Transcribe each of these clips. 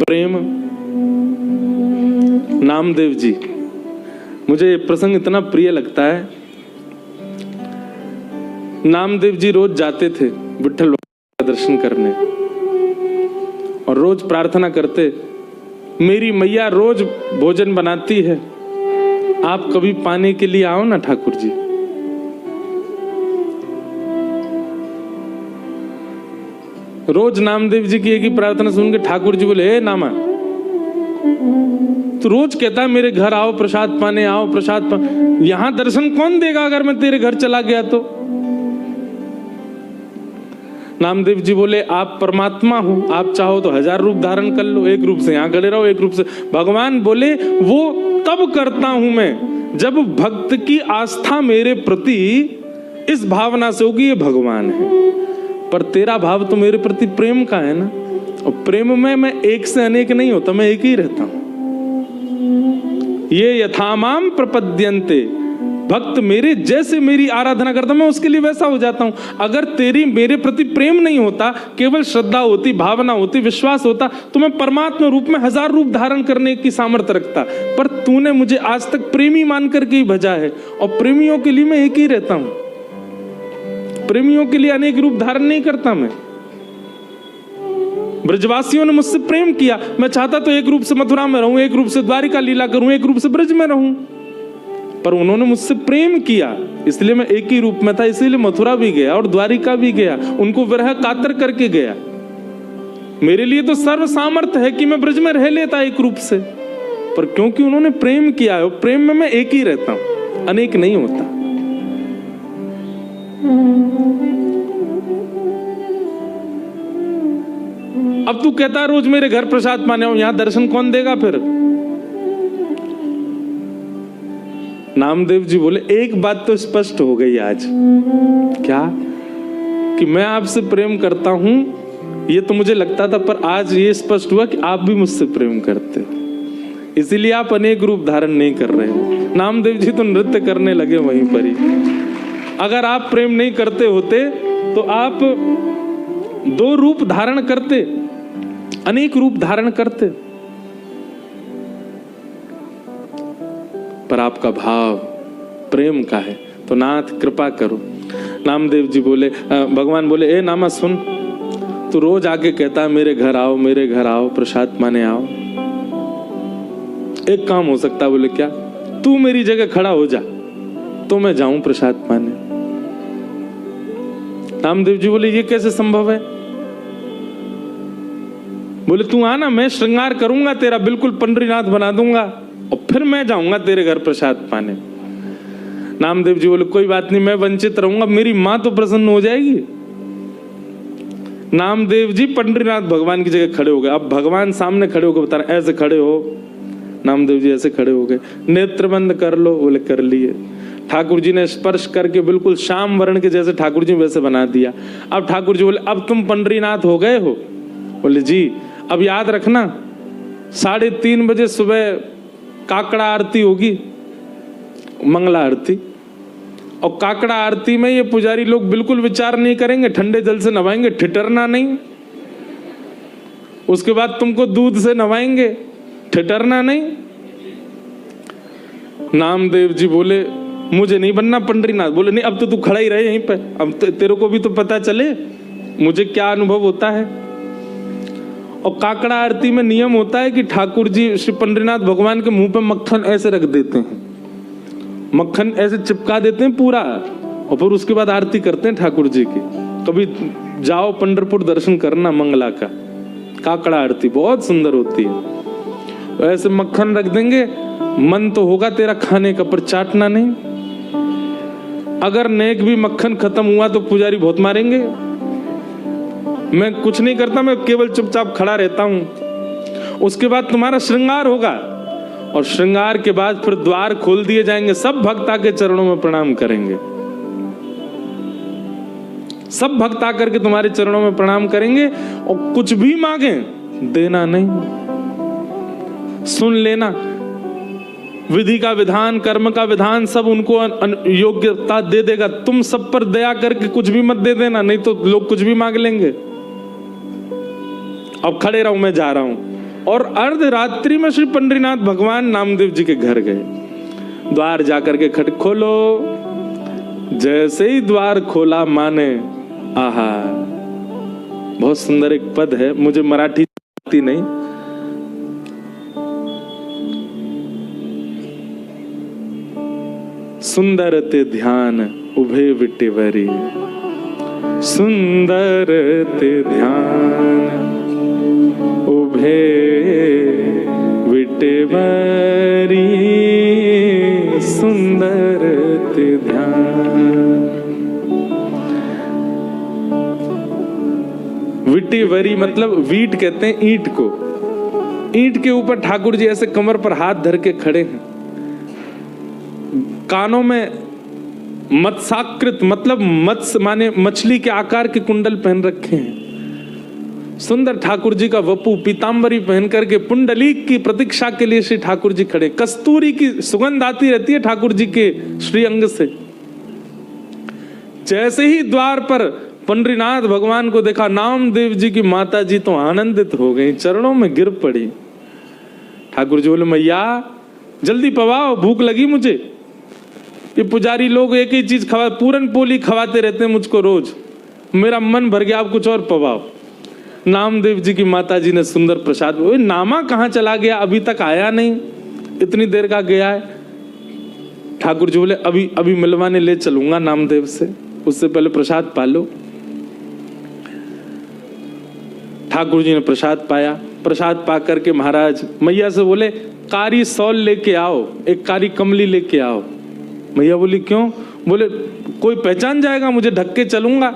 प्रेम। नामदेव जी, मुझे ये प्रसंग इतना प्रिय लगता है। नामदेव जी रोज जाते थे विट्ठल का दर्शन करने और रोज प्रार्थना करते, मेरी मैया रोज भोजन बनाती है, आप कभी पाने के लिए आओ ना ठाकुर जी। रोज नामदेव जी की एक ही प्रार्थना सुन के ठाकुर जी बोले, हे नामा, तो रोज कहता है मेरे घर आओ प्रसाद पाने, आओ प्रसाद पाने, यहां दर्शन कौन देगा अगर मैं तेरे घर चला गया तो? नामदेव जी बोले, आप परमात्मा हो, आप चाहो तो 1000 रूप धारण कर लो, एक रूप से यहां खड़े रहो, एक रूप से। भगवान बोले, वो तब करता हूं मैं जब भक्त की आस्था मेरे प्रति इस भावना से होगी ये भगवान है। पर तेरा भाव तो मेरे प्रति प्रेम का है ना, और प्रेम में मैं एक से अनेक नहीं होता, मैं एक ही रहता हूं। ये यथामाम प्रपद्यन्ते, भक्त मेरे जैसे मेरी आराधना करता मैं उसके लिए वैसा हो जाता हूं। अगर तेरी मेरे प्रति प्रेम नहीं होता, केवल श्रद्धा होती, भावना होती, विश्वास होता, तो मैं परमात्मा रूप में 1000 रूप धारण करने की सामर्थ्य रखता। पर तूने मुझे आज तक प्रेमी मान करके ही भजा है, और प्रेमियों के लिए मैं एक ही रहता हूं, प्रेमियों के लिए अनेक रूप धारण नहीं करता मैं। ब्रजवासियों ने मुझसे प्रेम किया, मैं चाहता तो एक रूप से मथुरा में रहूं, एक रूप से द्वारिका लीला करूं, एक रूप से ब्रज में रहूं, पर उन्होंने मुझसे प्रेम किया, इसलिए मैं एक ही रूप में था, इसीलिए मथुरा भी गया और द्वारिका भी गया, उनको विरह कातर करके गया। मेरे लिए तो सर्व सामर्थ्य है कि मैं ब्रज में रह लेता एक रूप से, पर क्योंकि उन्होंने प्रेम किया है, प्रेम में मैं एक ही रहता हूं, अनेक नहीं होता। अब तू कहता है रोज मेरे घर प्रसाद पाने आओ, यहां दर्शन कौन देगा फिर? नामदेव जी बोले, एक बात तो स्पष्ट हो गई आज। क्या? कि मैं आपसे प्रेम करता हूं, ये तो मुझे लगता था, पर आज ये स्पष्ट हुआ कि आप भी मुझसे प्रेम करते हो, इसीलिए आप अनेक रूप धारण नहीं कर रहे हो। नामदेव जी तो नृत्य करने लगे वहीं पर ही। अगर आप प्रेम नहीं करते होते तो आप 2 रूप धारण करते, अनेक रूप धारण करते, पर आपका भाव प्रेम का है, तो नाथ कृपा करो। नामदेव जी बोले, भगवान बोले, ए नामा सुन, तू रोज आके कहता है मेरे घर आओ, मेरे घर आओ, प्रसाद माने आओ। एक काम हो सकता है। बोले क्या? तू मेरी जगह खड़ा हो जा तो मैं जाऊं प्रसाद पाने। नामदेव जी बोले, ये कैसे संभव है? बोले, तू आना, मैं श्रृंगार करूंगा तेरा, बिल्कुल पंडरीनाथ बना दूंगा, और फिर मैं जाऊंगा तेरे घर प्रसाद पाने। नामदेव जी बोले, कोई बात नहीं, मैं वंचित रहूंगा, मेरी मां तो प्रसन्न हो जाएगी। नामदेव जी पंडरीनाथ भगवान की जगह खड़े हो गए। अब भगवान सामने खड़े होकर बता रहे, ऐसे खड़े हो। नामदेव जी ऐसे खड़े हो गए। नेत्र बंद कर लो। बोले कर लिए। ठाकुर जी ने स्पर्श करके बिल्कुल श्याम वर्ण के जैसे ठाकुर जी वैसे बना दिया। अब ठाकुर जी बोले, अब तुम पंडरीनाथ हो गए हो? बोले जी। अब याद रखना, 3:30 बजे सुबह काकड़ा आरती होगी, मंगला आरती, और काकड़ा आरती में ये पुजारी लोग बिल्कुल विचार नहीं करेंगे, ठंडे जल से नवाएंगे, ठिठरना नहीं। उसके बाद तुमको दूध से नवाएंगे, ठिठरना नहीं। नामदेव जी बोले, मुझे नहीं बनना पंडरीनाथ। बोले नहीं, अब तो तू खड़ा ही रहे यहीं पे, अब तेरे को भी तो पता चले मुझे क्या अनुभव होता है। और काकड़ा आरती में नियम होता है कि ठाकुर जी श्री पंडरीनाथ भगवान के मुंह पे मक्खन ऐसे रख देते हैं, मक्खन ऐसे चिपका देते हैं पूरा, और फिर उसके बाद आरती करते हैं ठाकुर जी की। कभी जाओ पंढरपुर दर्शन करना मंगला का, काकड़ा आरती बहुत सुंदर होती है। तो ऐसे मक्खन रख देंगे, मन तो होगा तेरा खाने का, पर चाटना नहीं। अगर नेक भी मक्खन खत्म हुआ तो पुजारी बहुत मारेंगे। मैं कुछ नहीं करता, मैं केवल चुपचाप खड़ा रहता हूं। उसके बाद तुम्हारा श्रृंगार होगा, और श्रृंगार के बाद फिर द्वार खोल दिए जाएंगे, सब भक्त आके चरणों में प्रणाम करेंगे, सब भक्त आकर के तुम्हारे चरणों में प्रणाम करेंगे, और कुछ भी मांगे देना नहीं, सुन लेना। विधि का विधान, कर्म का विधान सब उनको योग्यता दे देगा। तुम सब पर दया करके कुछ भी मत दे देना, नहीं तो लोग कुछ भी मांग लेंगे। अब खड़े रहो, मैं जा रहा हूं। और अर्धरात्रि में श्री पंडरीनाथ भगवान नामदेव जी के घर गए। द्वार जाकर के खट खोलो। जैसे ही द्वार खोला माने, आहा, बहुत सुंदर एक पद है, मुझे मराठी आती नहीं, सुंदर ते ध्यान उभे विटेवरी, सुंदर ते ध्यान उभे विटेवरी, सुंदर ते ध्यान। विटेवरी मतलब वीट कहते हैं ईंट को। ईंट के ऊपर ठाकुर जी ऐसे कमर पर हाथ धर के खड़े हैं। कानों में मत्स्याकृत मतलब मत्स्य माने मछली के आकार के कुंडल पहन रखे हैं। सुंदर ठाकुर जी का वपु पीतांबरी पहन करके पुंडलीक की प्रतीक्षा के लिए श्री ठाकुर जी खड़े। कस्तूरी की सुगंध आती रहती है ठाकुर जी के श्री अंग से। जैसे ही द्वार पर पंडरीनाथ भगवान को देखा, नामदेव जी की माता जी तो आनंदित हो गई, चरणों में गिर पड़ी। ठाकुर जी बोले, मैया जल्दी पवाओ, भूख लगी मुझे। ये पुजारी लोग एक ही चीज खवा, पूरन पोली खवाते रहते हैं मुझको रोज, मेरा मन भर गया, आप कुछ और पवाओ। नामदेव जी की माता जी ने सुंदर प्रसाद, नामा कहाँ चला गया, अभी तक आया नहीं, इतनी देर का गया है। ठाकुर जी बोले, अभी अभी मिलवाने ले चलूंगा नामदेव से, उससे पहले प्रसाद पा लो। ठाकुर जी ने प्रसाद पाया। प्रसाद पा करके महाराज मैया से बोले, कारी सौल लेके आओ, एक कारी कमली लेके आओ। मैया बोली, क्यों? बोले, कोई पहचान जाएगा, मुझे ढक के चलूंगा।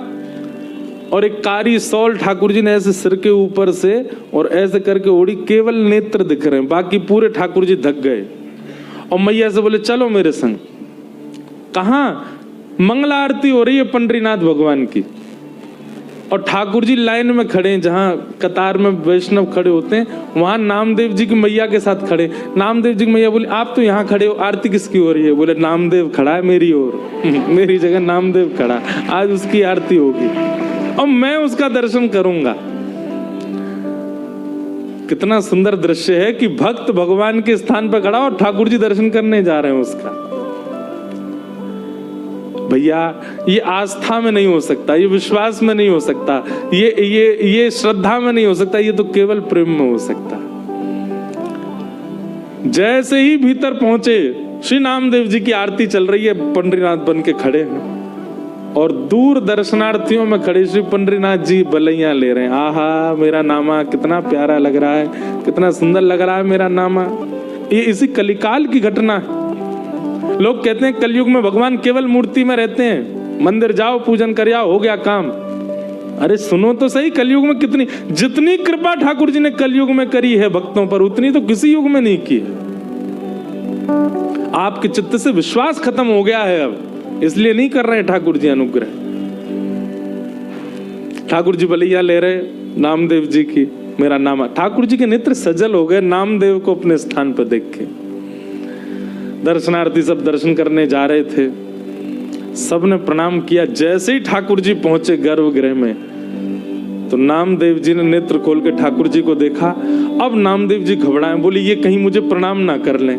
और एक कारी सौल ठाकुर जी ने ऐसे सिर के ऊपर से और ऐसे करके ओढ़ी, केवल नेत्र दिख रहे हैं, बाकी पूरे ठाकुर जी ढक गए। और मैया से बोले, चलो मेरे संग। कहाँ? मंगला आरती हो रही है पंडरीनाथ भगवान की, और ठाकुर जी लाइन में खड़े हैं, जहां कतार में वैष्णव खड़े होते हैं, वहां नामदेव जी की मैया के साथ खड़े। नामदेव जी की मैया बोली, आप तो यहाँ खड़े हो, आरती किसकी हो रही है? बोले, नामदेव खड़ा है मेरी ओर मेरी जगह नामदेव खड़ा, आज उसकी आरती होगी और मैं उसका दर्शन करूंगा। कितना सुंदर दृश्य है कि भक्त भगवान के स्थान पर खड़ा और ठाकुर जी दर्शन करने जा रहे हैं उसका। भैया ये आस्था में नहीं हो सकता, ये विश्वास में नहीं हो सकता, ये श्रद्धा में नहीं हो सकता, ये तो केवल प्रेम में हो सकता। जैसे ही भीतर पहुंचे, श्री नामदेव जी की आरती चल रही है, पंडरीनाथ बन के खड़े हैं और दूर दर्शनार्थियों में खड़े श्री पंडरीनाथ जी बलैया ले रहे हैं। आहा, मेरा नामा कितना प्यारा लग रहा है, कितना सुंदर लग रहा है मेरा नामा। ये इसी कलिकाल की घटना है। लोग कहते हैं कलयुग में भगवान केवल मूर्ति में रहते हैं, मंदिर जाओ पूजन कर आओ, हो गया काम। अरे सुनो तो सही, कलयुग में कितनी, जितनी कृपा ठाकुर जी ने कलयुग में करी है भक्तों पर, उतनी तो किसी युग में नहीं की है। आपके चित्त से विश्वास खत्म हो गया है अब, इसलिए नहीं कर रहे ठाकुर जी अनुग्रह। ठाकुर जी बलैया ले रहे नामदेव जी की, मेरा नामा। ठाकुर जी के नेत्र सजल हो गए नामदेव को अपने स्थान पर देख के। दर्शनार्थी सब दर्शन करने जा रहे थे, सबने प्रणाम किया। जैसे ही ठाकुर जी पहुंचे गर्भगृह में, तो नामदेव जी ने नेत्र खोल के ठाकुर जी को देखा। अब नामदेव जी घबराए, बोले, ये कहीं मुझे प्रणाम ना कर लें।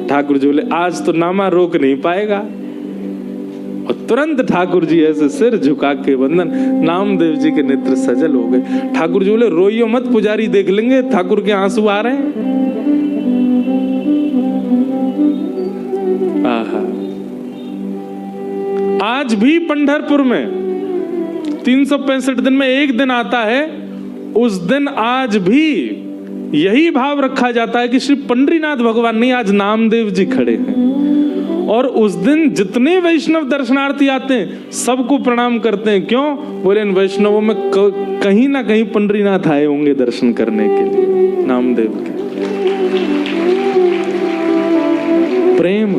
ठाकुर जी बोले, आज तो नामा रोक नहीं पाएगा। और तुरंत ठाकुर जी ऐसे सिर झुका के वंदन, नामदेव जी के नेत्र सजल हो गए। ठाकुर जी बोले, रोइयो मत पुजारी, देख लेंगे, ठाकुर के आंसू आ रहे हैं। आहा, आज भी पंढरपुर में 365 दिन में एक दिन आता है, उस दिन आज भी यही भाव रखा जाता है कि श्री पंडरीनाथ भगवान नहीं, आज नामदेव जी खड़े हैं। और उस दिन जितने वैष्णव दर्शनार्थी आते हैं सबको प्रणाम करते हैं। क्यों? बोले, इन वैष्णवों में कहीं ना कहीं पंडरीनाथ आए होंगे दर्शन करने के लिए, नामदेव के। प्रेम,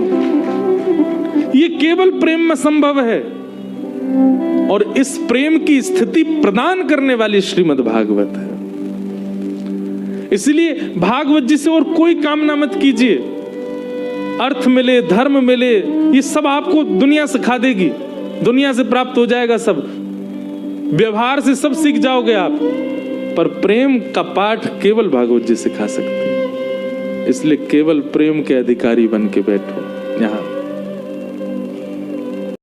ये केवल प्रेम में संभव है, और इस प्रेम की स्थिति प्रदान करने वाली श्रीमद् भागवत है। इसलिए भागवत जी से और कोई कामना मत कीजिए। अर्थ मिले, धर्म मिले, ये सब आपको दुनिया सिखा देगी, दुनिया से प्राप्त हो जाएगा सब। व्यवहार से सब सीख जाओगे आप। पर प्रेम का पाठ केवल भागवत जी सिखा सकते हैं। इसलिए केवल प्रेम के अधिकारी बन के बैठो यहाँ।